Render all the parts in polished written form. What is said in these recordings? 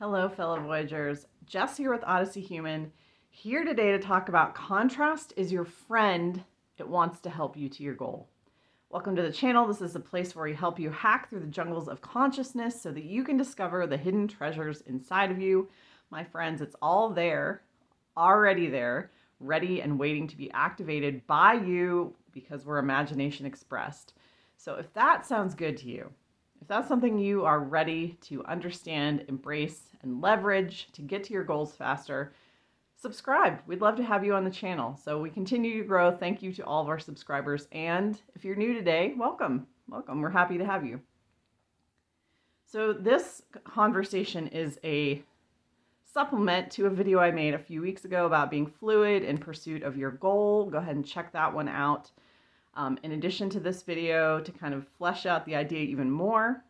Hello, fellow Voyagers. Jess here with Odyssey Human, here today to talk about contrast is your friend. It wants to help you to your goal. Welcome to the channel. This is a place where we help you hack through the jungles of consciousness so that you can discover the hidden treasures inside of you. My friends, it's all there, already there, ready and waiting to be activated by you because we're imagination expressed. So if that sounds good to you, if that's something you are ready to understand, embrace, and leverage to get to your goals faster, subscribe. We'd love to have you on the channel. So we continue to grow. Thank you to all of our subscribers. And if you're new today, welcome. Welcome. We're happy to have you. So this conversation is a supplement to a video I made a few weeks ago about being fluid in pursuit of your goal. Go ahead and check that one out. In addition to this video, to kind of flesh out the idea even more,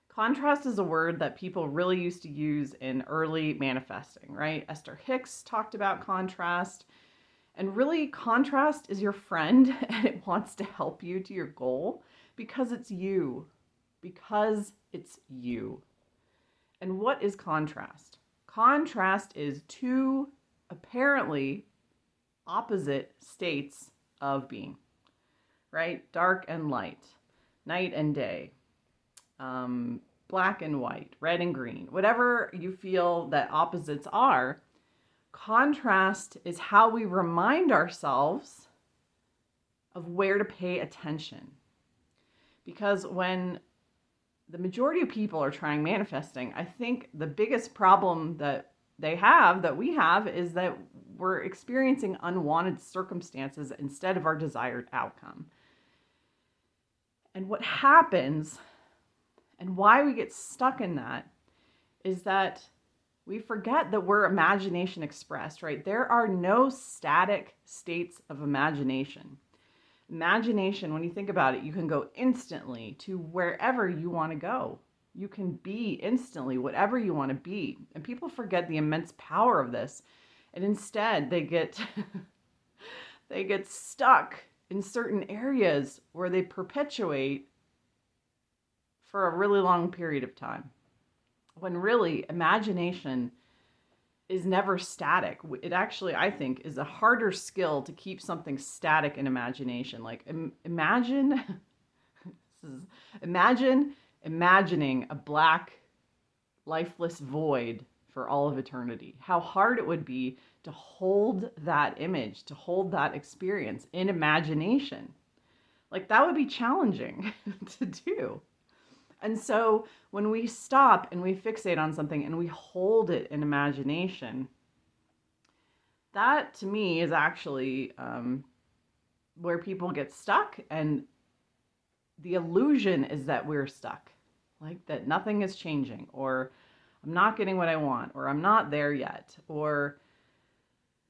contrast is a word that people really used to use in early manifesting, right? Esther Hicks talked about contrast, and really contrast is your friend and it wants to help you to your goal because it's you, And what is contrast? Contrast is two apparently opposite states of being, right? Dark and light, night and day, black and white, red and green, whatever you feel that opposites are. Contrast is how we remind ourselves of where to pay attention. Because when the majority of people are trying manifesting, I think the biggest problem that we have, is that we're experiencing unwanted circumstances instead of our desired outcome. And what happens and why we get stuck in that is that we forget that we're imagination expressed, right? There are no static states of imagination. Imagination, when you think about it, you can go instantly to wherever you want to go. You can be instantly whatever you want to be. And people forget the immense power of this. And instead they get stuck in certain areas where they perpetuate for a really long period of time. When really imagination is never static. It actually, I think, is a harder skill to keep something static in imagination. Like imagine imagining a black, lifeless void for all of eternity. How hard it would be to hold that image, to hold that experience in imagination. Like that would be challenging to do. And so when we stop and we fixate on something and we hold it in imagination, that to me is actually where people get stuck, and the illusion is that we're stuck, like that nothing is changing, or I'm not getting what I want, or I'm not there yet, or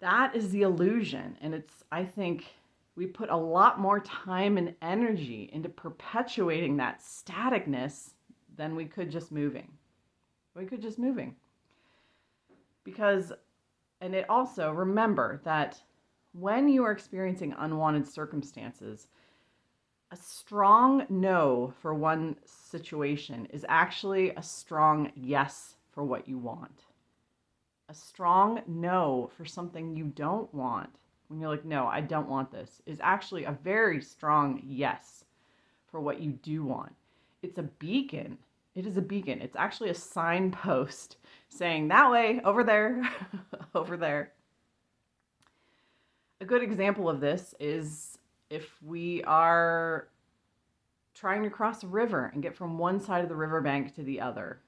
that is the illusion. And I think we put a lot more time and energy into perpetuating that staticness than we could just moving. Because, and it also, remember that when you are experiencing unwanted circumstances, a strong no for one situation is actually a strong yes for what you want. A strong no for something you don't want, when you're like, no, I don't want this, is actually a very strong yes for what you do want. It's a beacon. It is a beacon. It's actually a signpost saying that way, over there, over there. A good example of this is if we are trying to cross a river and get from one side of the riverbank to the other,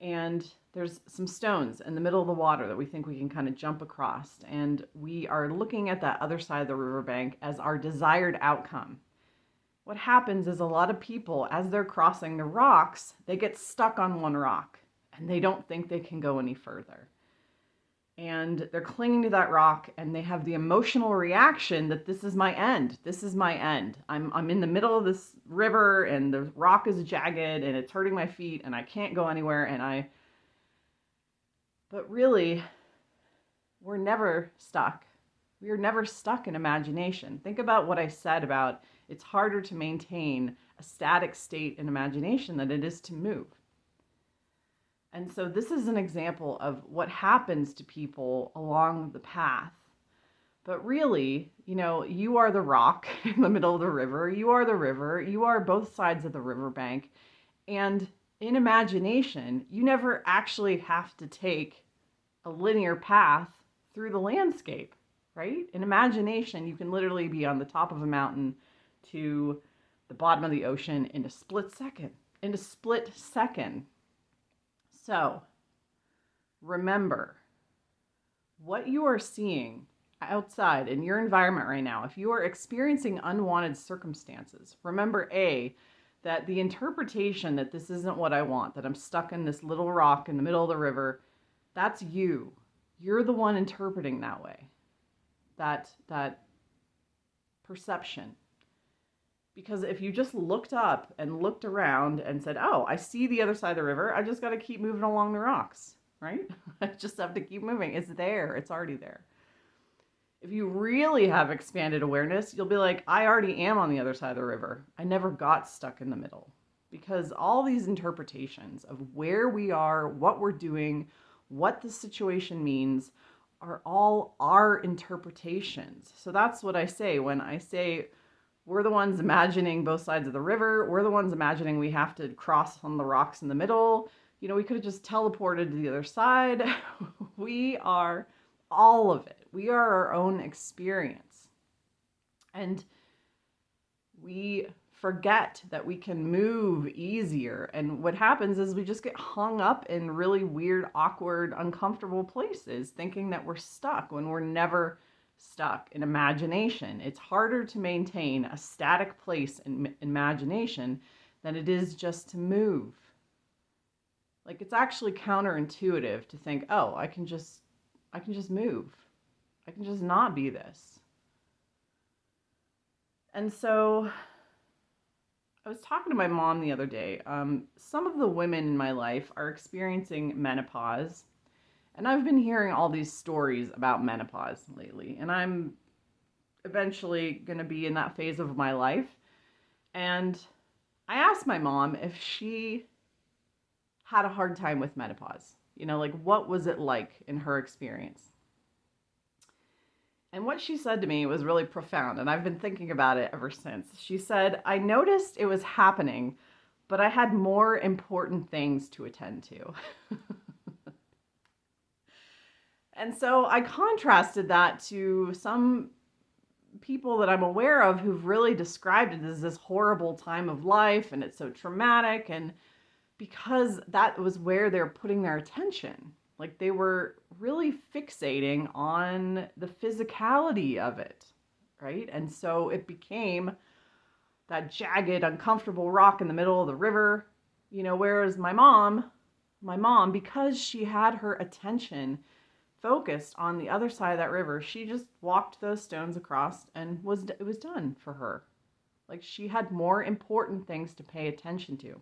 and there's some stones in the middle of the water that we think we can kind of jump across, and we are looking at that other side of the riverbank as our desired outcome. What happens is a lot of people, as they're crossing the rocks, they get stuck on one rock and they don't think they can go any further. And they're clinging to that rock, and they have the emotional reaction that this is my end. This is my end. I'm in the middle of this river and the rock is jagged and it's hurting my feet and I can't go anywhere. But really, we're never stuck. We are never stuck in imagination. Think about what I said about it's harder to maintain a static state in imagination than it is to move. And so this is an example of what happens to people along the path. But really, you are the rock in the middle of the river. You are the river. You are both sides of the riverbank. And in imagination, you never actually have to take a linear path through the landscape, right? In imagination, you can literally be on the top of a mountain to the bottom of the ocean in a split second. So, remember what you are seeing outside in your environment right now. If you are experiencing unwanted circumstances, remember that the interpretation that this isn't what I want, that I'm stuck in this little rock in the middle of the river, that's you. You're the one interpreting that way. That perception. Because if you just looked up and looked around and said, oh, I see the other side of the river, I just got to keep moving along the rocks, right? I just have to keep moving. It's there. It's already there. If you really have expanded awareness, you'll be like, I already am on the other side of the river. I never got stuck in the middle. Because all these interpretations of where we are, what we're doing, what the situation means, are all our interpretations. So that's what I say when I say we're the ones imagining both sides of the river. We're the ones imagining we have to cross on the rocks in the middle. We could have just teleported to the other side. We are all of it. We are our own experience. And we forget that we can move easier. And what happens is we just get hung up in really weird, awkward, uncomfortable places, thinking that we're stuck when we're never stuck in imagination. It's harder to maintain a static place in imagination than it is just to move. Like, it's actually counterintuitive to think, oh, I can just move. I can just not be this. And so I was talking to my mom the other day. Some of the women in my life are experiencing menopause. And I've been hearing all these stories about menopause lately. And I'm eventually going to be in that phase of my life. And I asked my mom if she had a hard time with menopause. What was it like in her experience? And what she said to me was really profound, and I've been thinking about it ever since. She said, I noticed it was happening, but I had more important things to attend to. And so I contrasted that to some people that I'm aware of who've really described it as this horrible time of life, and it's so traumatic, and because that was where they're putting their attention. Like, they were really fixating on the physicality of it, right? And so it became that jagged, uncomfortable rock in the middle of the river, whereas my mom, because she had her attention focused on the other side of that river, she just walked those stones across and it was done for her. Like, she had more important things to pay attention to.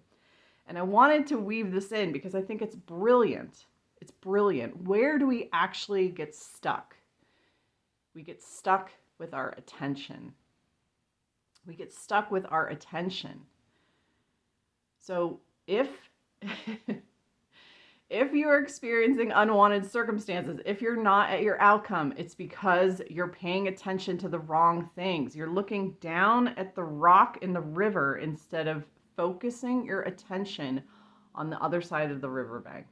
And I wanted to weave this in because I think it's brilliant. It's brilliant. Where do we actually get stuck? We get stuck with our attention. We get stuck with our attention. So if you're experiencing unwanted circumstances, if you're not at your outcome, it's because you're paying attention to the wrong things. You're looking down at the rock in the river instead of focusing your attention on the other side of the riverbank,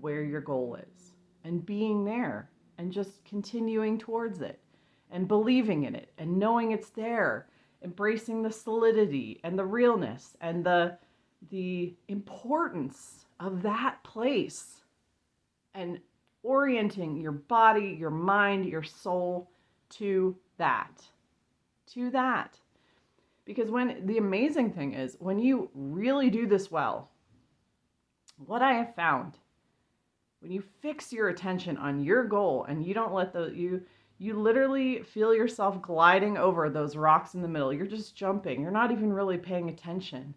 where your goal is, and being there and just continuing towards it and believing in it and knowing it's there, embracing the solidity and the realness and the importance of that place, and orienting your body, your mind, your soul to that. Because the amazing thing is, when you really do this well, what I have found, when you fix your attention on your goal and you don't let you literally feel yourself gliding over those rocks in the middle. You're just jumping. You're not even really paying attention.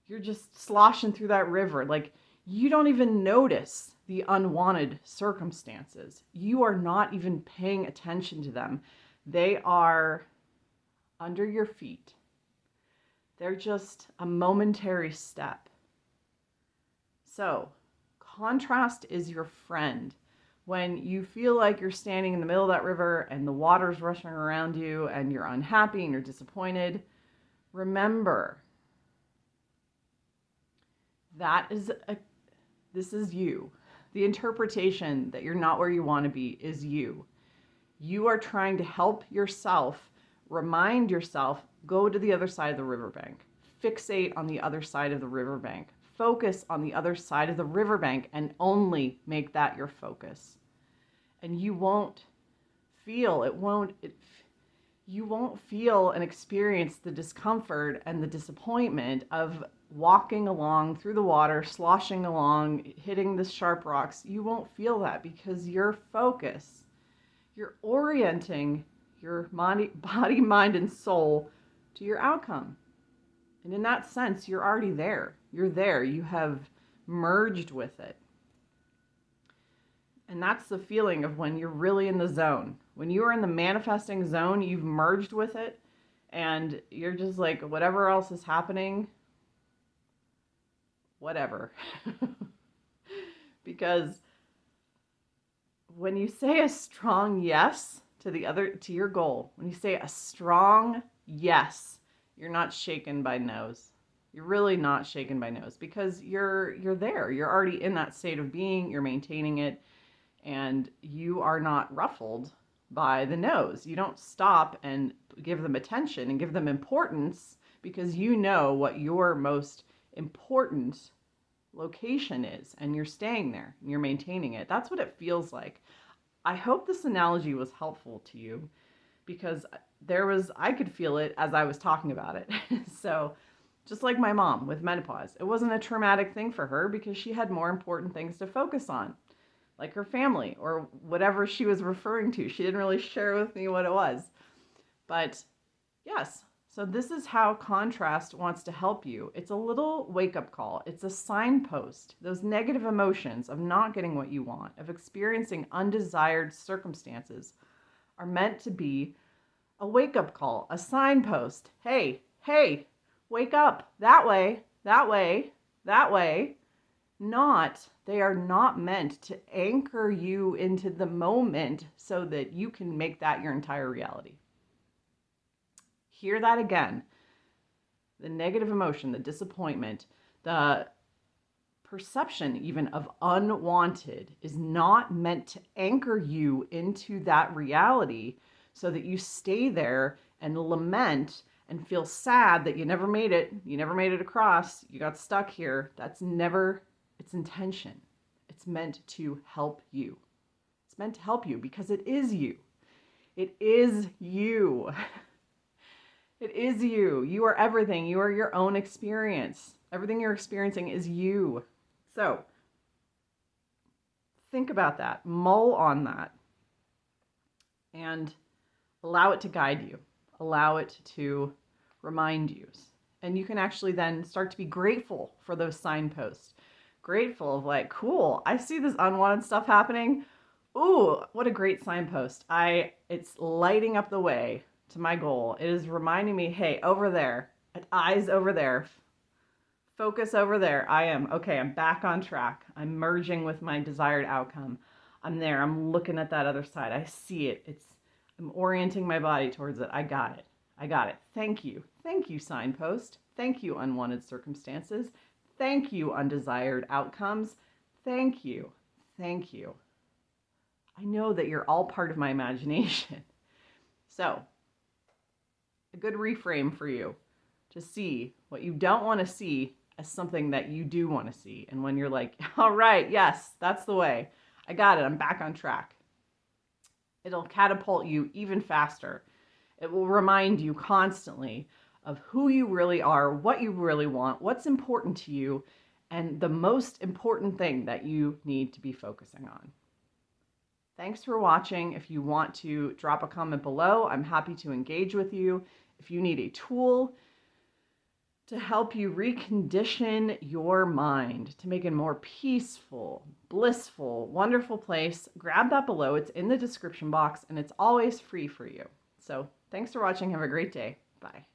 You're just sloshing through that river. Like, you don't even notice the unwanted circumstances. You are not even paying attention to them. They are under your feet. They're just a momentary step. So, Contrast is your friend. When you feel like you're standing in the middle of that river and the water's rushing around you and you're unhappy and you're disappointed, remember this is you. The interpretation that you're not where you want to be is you. You are trying to help yourself, remind yourself, go to the other side of the riverbank. Fixate on the other side of the riverbank. Focus on the other side of the riverbank and only make that your focus. And you won't feel and experience the discomfort and the disappointment of walking along through the water, sloshing along, hitting the sharp rocks. You won't feel that because your focus, you're orienting your body, mind, and soul to your outcome. And in that sense, you're already there. You're there. You have merged with it. And that's the feeling of when you're really in the zone. When you are in the manifesting zone, you've merged with it, and you're just like, whatever else is happening, whatever. Because when you say a strong yes to your goal, when you say a strong yes, you're not shaken by no's. You're really not shaken by no's because you're there. You're already in that state of being. You're maintaining it, and you are not ruffled by the no's. You don't stop and give them attention and give them importance because you know what your most important location is, and you're staying there and you're maintaining it. That's what it feels like. I hope this analogy was helpful to you because I could feel it as I was talking about it. So just like my mom with menopause, it wasn't a traumatic thing for her because she had more important things to focus on, like her family or whatever she was referring to. She didn't really share with me what it was. But yes, so this is how contrast wants to help you. It's a little wake-up call. It's a signpost. Those negative emotions of not getting what you want, of experiencing undesired circumstances, are meant to be a wake-up call, a signpost. Hey, wake up. That way. They are not meant to anchor you into the moment so that you can make that your entire reality. Hear that again. The negative emotion, the disappointment, the perception even of unwanted is not meant to anchor you into that reality so that you stay there and lament and feel sad that you never made it across, you got stuck here. That's never its intention. It's meant to help you. It's meant to help you because it is you. It is you. It is you. You are everything. You are your own experience. Everything you're experiencing is you. So think about that. Mull on that. And allow it to guide you. Allow it to remind you. And you can actually then start to be grateful for those signposts. Grateful of like, cool, I see this unwanted stuff happening. Ooh, what a great signpost. It's lighting up the way to my goal. It is reminding me, hey, over there, eyes over there, focus over there. I'm back on track. I'm merging with my desired outcome. I'm there. I'm looking at that other side. I see it. I'm orienting my body towards it. I got it. Thank you. Thank you, signpost. Thank you, unwanted circumstances. Thank you, undesired outcomes. Thank you. I know that you're all part of my imagination. So, a good reframe for you to see what you don't want to see as something that you do want to see. And when you're like, all right, yes, that's the way. I got it. I'm back on track. It'll catapult you even faster. It will remind you constantly of who you really are, what you really want, what's important to you, and the most important thing that you need to be focusing on. Thanks for watching. If you want to drop a comment below, I'm happy to engage with you. If you need a tool to help you recondition your mind to make it a more peaceful, blissful, wonderful place, grab that below. It's in the description box and it's always free for you. So thanks for watching. Have a great day. Bye.